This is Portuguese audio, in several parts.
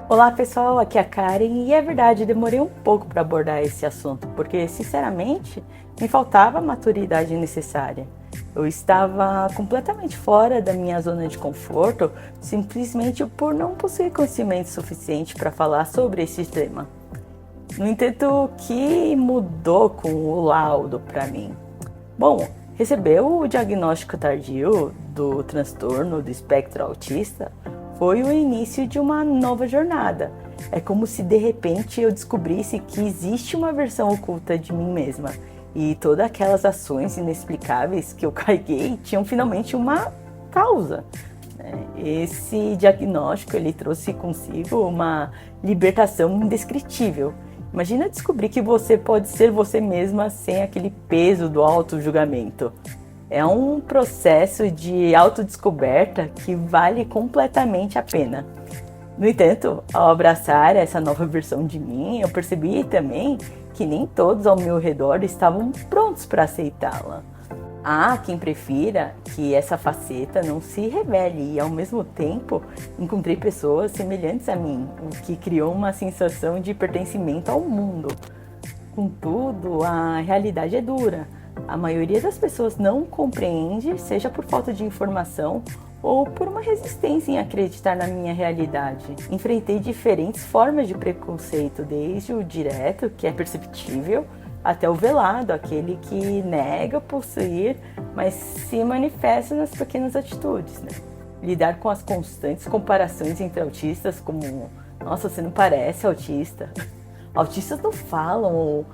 Olá pessoal, aqui é a Karen e é verdade, demorei um pouco para abordar esse assunto, porque sinceramente me faltava a maturidade necessária. Eu estava completamente fora da minha zona de conforto, simplesmente por não possuir conhecimento suficiente para falar sobre esse tema. No entanto, o que mudou com o laudo para mim? Bom, receber o diagnóstico tardio do transtorno do espectro autista foi o início de uma nova jornada. É como se de repente eu descobrisse que existe uma versão oculta de mim mesma e todas aquelas ações inexplicáveis que eu carreguei tinham finalmente uma causa. Esse diagnóstico ele trouxe consigo uma libertação indescritível. Imagina descobrir que você pode ser você mesma sem aquele peso do auto-julgamento. É um processo de autodescoberta que vale completamente a pena. No entanto, ao abraçar essa nova versão de mim, eu percebi também que nem todos ao meu redor estavam prontos para aceitá-la. Há quem prefira que essa faceta não se revele e, ao mesmo tempo, encontrei pessoas semelhantes a mim, o que criou uma sensação de pertencimento ao mundo. Contudo, a realidade é dura. A maioria das pessoas não compreende, seja por falta de informação ou por uma resistência em acreditar na minha realidade. Enfrentei diferentes formas de preconceito, desde o direto, que é perceptível, até o velado, aquele que nega possuir, mas se manifesta nas pequenas atitudes, né? Lidar com as constantes comparações entre autistas, como, nossa, você não parece autista. Autistas não falam, ou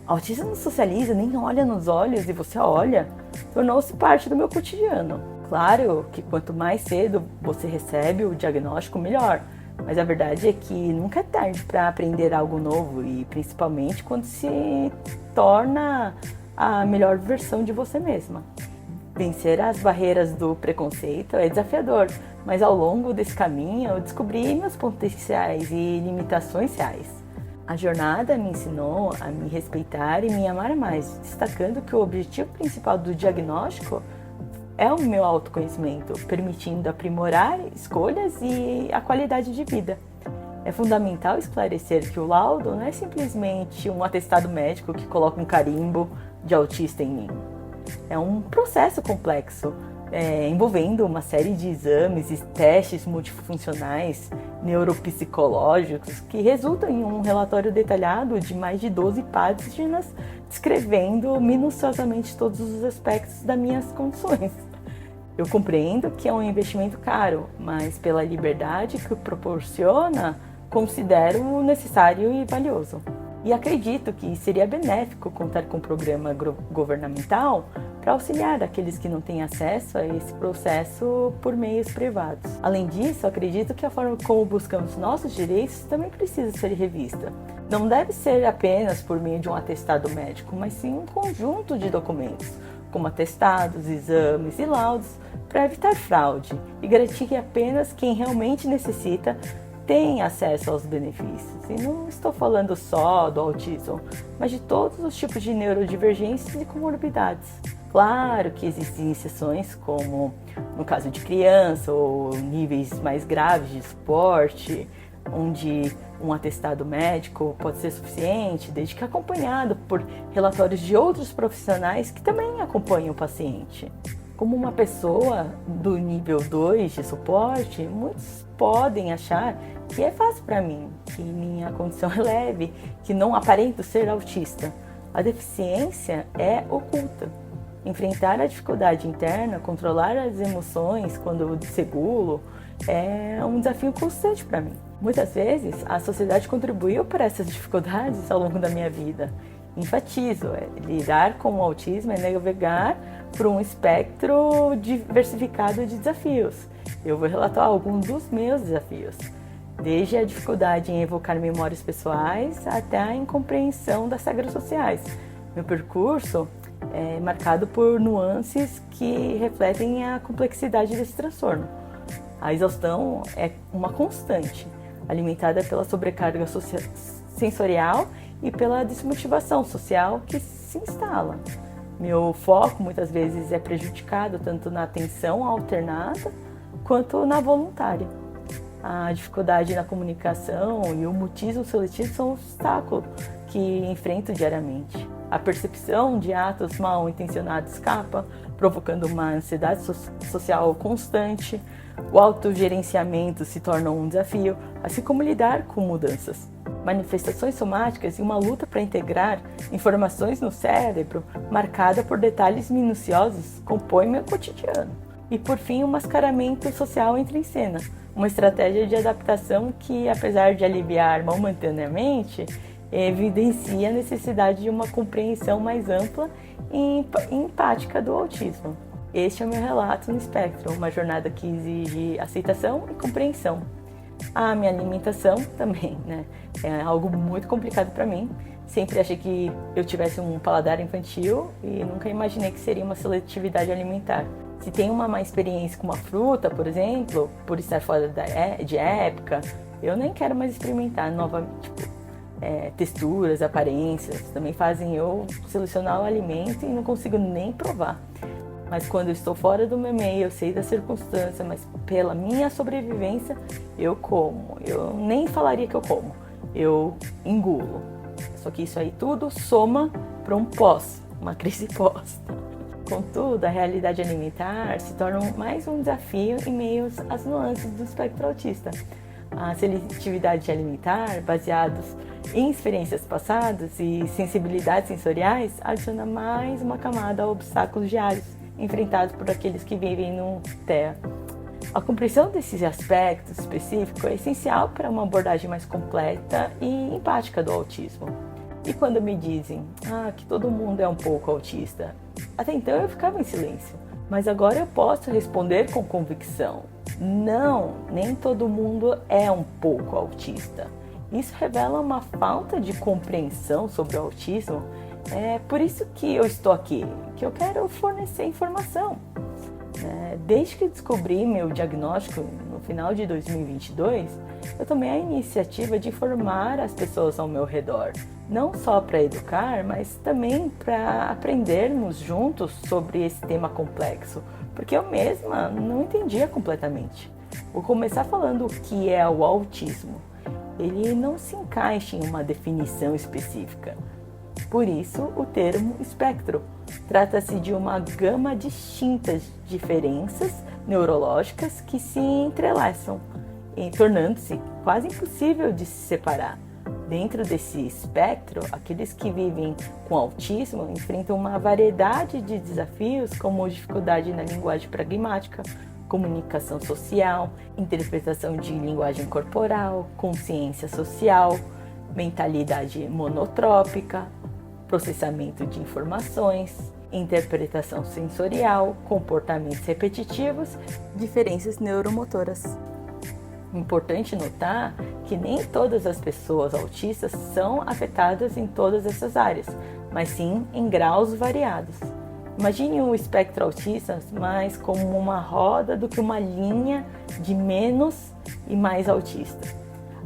autistas não socializa, nem olha nos olhos e você olha, tornou-se parte do meu cotidiano. Claro que quanto mais cedo você recebe o diagnóstico, melhor. Mas a verdade é que nunca é tarde para aprender algo novo e principalmente quando se torna a melhor versão de você mesma. Vencer as barreiras do preconceito é desafiador, mas ao longo desse caminho eu descobri meus potenciais e limitações reais. A jornada me ensinou a me respeitar e me amar mais, destacando que o objetivo principal do diagnóstico é o meu autoconhecimento, permitindo aprimorar escolhas e a qualidade de vida. É fundamental esclarecer que o laudo não é simplesmente um atestado médico que coloca um carimbo de autista em mim. É um processo complexo, envolvendo uma série de exames e testes multifuncionais, neuropsicológicos, que resultam em um relatório detalhado de mais de 12 páginas, descrevendo minuciosamente todos os aspectos das minhas condições. Eu compreendo que é um investimento caro, mas pela liberdade que o proporciona, considero necessário e valioso. E acredito que seria benéfico contar com um programa governamental para auxiliar aqueles que não têm acesso a esse processo por meios privados. Além disso, acredito que a forma como buscamos nossos direitos também precisa ser revista. Não deve ser apenas por meio de um atestado médico, mas sim um conjunto de documentos, como atestados, exames e laudos, para evitar fraude e garantir que apenas quem realmente necessita tem acesso aos benefícios. E não estou falando só do autismo, mas de todos os tipos de neurodivergências e comorbidades. Claro que existem exceções, como no caso de criança ou níveis mais graves de suporte, onde um atestado médico pode ser suficiente, desde que acompanhado por relatórios de outros profissionais que também acompanham o paciente. Como uma pessoa do nível 2 de suporte, muitos podem achar que é fácil para mim, que minha condição é leve, que não aparento ser autista. A deficiência é oculta. Enfrentar a dificuldade interna, controlar as emoções quando eu desregulo, é um desafio constante para mim. Muitas vezes, a sociedade contribuiu para essas dificuldades ao longo da minha vida. Enfatizo, lidar com o autismo é navegar por um espectro diversificado de desafios. Eu vou relatar alguns dos meus desafios, desde a dificuldade em evocar memórias pessoais até a incompreensão das regras sociais. Meu percurso é marcado por nuances que refletem a complexidade desse transtorno. A exaustão é uma constante, alimentada pela sobrecarga sensorial e pela desmotivação social que se instala. Meu foco muitas vezes é prejudicado tanto na atenção alternada quanto na voluntária. A dificuldade na comunicação e o mutismo seletivo são um obstáculo que enfrento diariamente. A percepção de atos mal intencionados escapa, provocando uma ansiedade social constante. O autogerenciamento se torna um desafio, assim como lidar com mudanças. Manifestações somáticas e uma luta para integrar informações no cérebro, marcada por detalhes minuciosos, compõem meu cotidiano. E por fim, o mascaramento social entra em cena, uma estratégia de adaptação que, apesar de aliviar momentaneamente, evidencia a necessidade de uma compreensão mais ampla e empática do autismo. Este é o meu relato no espectro, uma jornada que exige aceitação e compreensão. A minha alimentação também, né? É algo muito complicado para mim. Sempre achei que eu tivesse um paladar infantil e nunca imaginei que seria uma seletividade alimentar. Se tem uma má experiência com uma fruta, por exemplo, por estar fora de época, eu nem quero mais experimentar novamente. Texturas, aparências, também fazem eu selecionar o alimento e não consigo nem provar. Mas quando eu estou fora do meu meio, eu sei da circunstância, mas pela minha sobrevivência, eu como. Eu nem falaria que eu como, eu engulo. Só que isso aí tudo soma para uma crise pós. Contudo, a realidade alimentar se torna mais um desafio em meio às nuances do espectro autista. A seletividade alimentar, baseados em experiências passadas e sensibilidades sensoriais, adiciona mais uma camada a obstáculos diários enfrentados por aqueles que vivem no TEA. A compreensão desses aspectos específicos é essencial para uma abordagem mais completa e empática do autismo. E quando me dizem que todo mundo é um pouco autista, até então eu ficava em silêncio, mas agora eu posso responder com convicção. Não, nem todo mundo é um pouco autista. Isso revela uma falta de compreensão sobre o autismo. É por isso que eu estou aqui, que eu quero fornecer informação. Desde que descobri meu diagnóstico no final de 2022, eu tomei a iniciativa de informar as pessoas ao meu redor. Não só para educar, mas também para aprendermos juntos sobre esse tema complexo, porque eu mesma não entendia completamente. Vou começar falando o que é o autismo. Ele não se encaixa em uma definição específica. Por isso, o termo espectro. Trata-se de uma gama distinta de diferenças neurológicas que se entrelaçam, tornando-se quase impossível de se separar. Dentro desse espectro, aqueles que vivem com autismo enfrentam uma variedade de desafios, como dificuldade na linguagem pragmática, comunicação social, interpretação de linguagem corporal, consciência social, mentalidade monotrópica, processamento de informações, interpretação sensorial, comportamentos repetitivos, diferenças neuromotoras. Importante notar que nem todas as pessoas autistas são afetadas em todas essas áreas, mas sim em graus variados. Imagine o espectro autista mais como uma roda do que uma linha de menos e mais autista.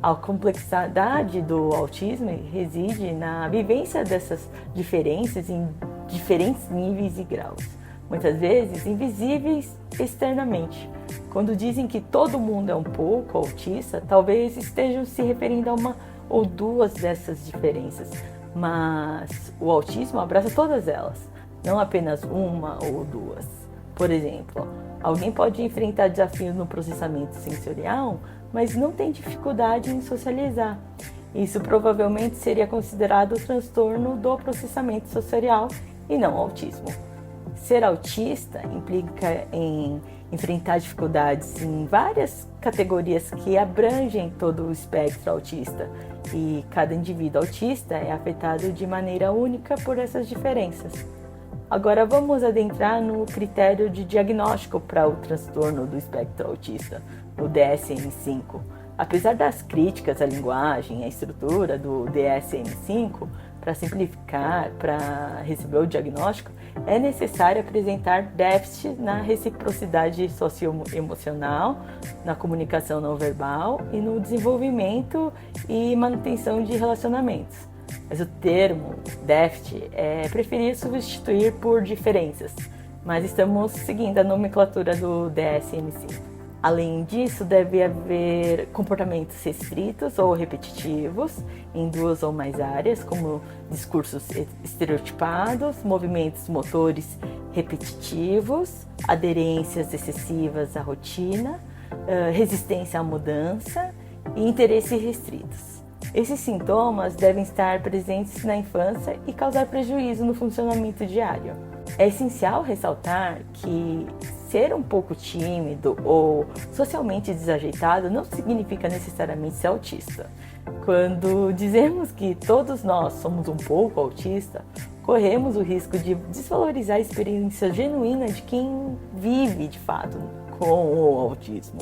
A complexidade do autismo reside na vivência dessas diferenças em diferentes níveis e graus, muitas vezes invisíveis externamente. Quando dizem que todo mundo é um pouco autista, talvez estejam se referindo a uma ou duas dessas diferenças, mas o autismo abraça todas elas, não apenas uma ou duas. Por exemplo, alguém pode enfrentar desafios no processamento sensorial, mas não tem dificuldade em socializar. Isso provavelmente seria considerado transtorno do processamento sensorial e não autismo. Ser autista implica em enfrentar dificuldades em várias categorias que abrangem todo o espectro autista, e cada indivíduo autista é afetado de maneira única por essas diferenças. Agora vamos adentrar no critério de diagnóstico para o transtorno do espectro autista, o DSM-5. Apesar das críticas à linguagem e à estrutura do DSM-5, para simplificar, para receber o diagnóstico, é necessário apresentar déficit na reciprocidade socioemocional, na comunicação não verbal e no desenvolvimento e manutenção de relacionamentos. Mas o termo déficit é preferido substituir por diferenças, mas estamos seguindo a nomenclatura do DSM-5. Além disso, deve haver comportamentos restritos ou repetitivos em duas ou mais áreas, como discursos estereotipados, movimentos motores repetitivos, aderências excessivas à rotina, resistência à mudança e interesses restritos. Esses sintomas devem estar presentes na infância e causar prejuízo no funcionamento diário. É essencial ressaltar que ser um pouco tímido ou socialmente desajeitado não significa necessariamente ser autista. Quando dizemos que todos nós somos um pouco autista, corremos o risco de desvalorizar a experiência genuína de quem vive de fato com o autismo.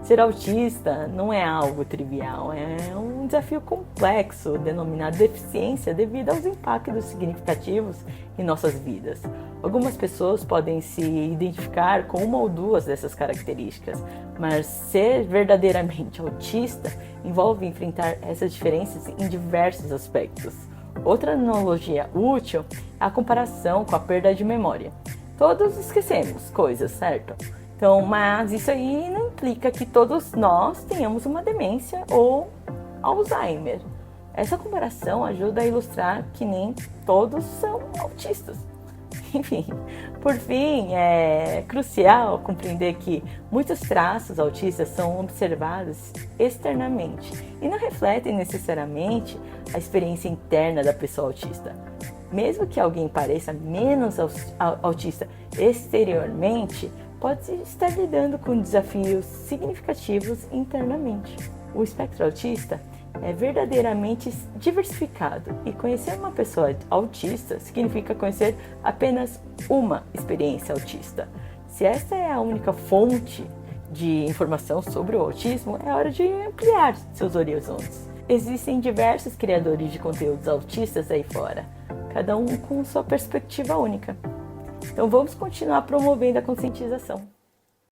Ser autista não é algo trivial, é um desafio complexo denominado deficiência devido aos impactos significativos em nossas vidas. Algumas pessoas podem se identificar com uma ou duas dessas características, mas ser verdadeiramente autista envolve enfrentar essas diferenças em diversos aspectos. Outra analogia útil é a comparação com a perda de memória. Todos esquecemos coisas, certo? Então, mas isso aí não implica que todos nós tenhamos uma demência ou Alzheimer. Essa comparação ajuda a ilustrar que nem todos são autistas. Enfim, por fim, é crucial compreender que muitos traços autistas são observados externamente e não refletem necessariamente a experiência interna da pessoa autista. Mesmo que alguém pareça menos autista exteriormente, pode estar lidando com desafios significativos internamente. O espectro autista é verdadeiramente diversificado e conhecer uma pessoa autista significa conhecer apenas uma experiência autista. Se esta é a única fonte de informação sobre o autismo, é hora de ampliar seus horizontes. Existem diversos criadores de conteúdos autistas aí fora, cada um com sua perspectiva única. Então vamos continuar promovendo a conscientização.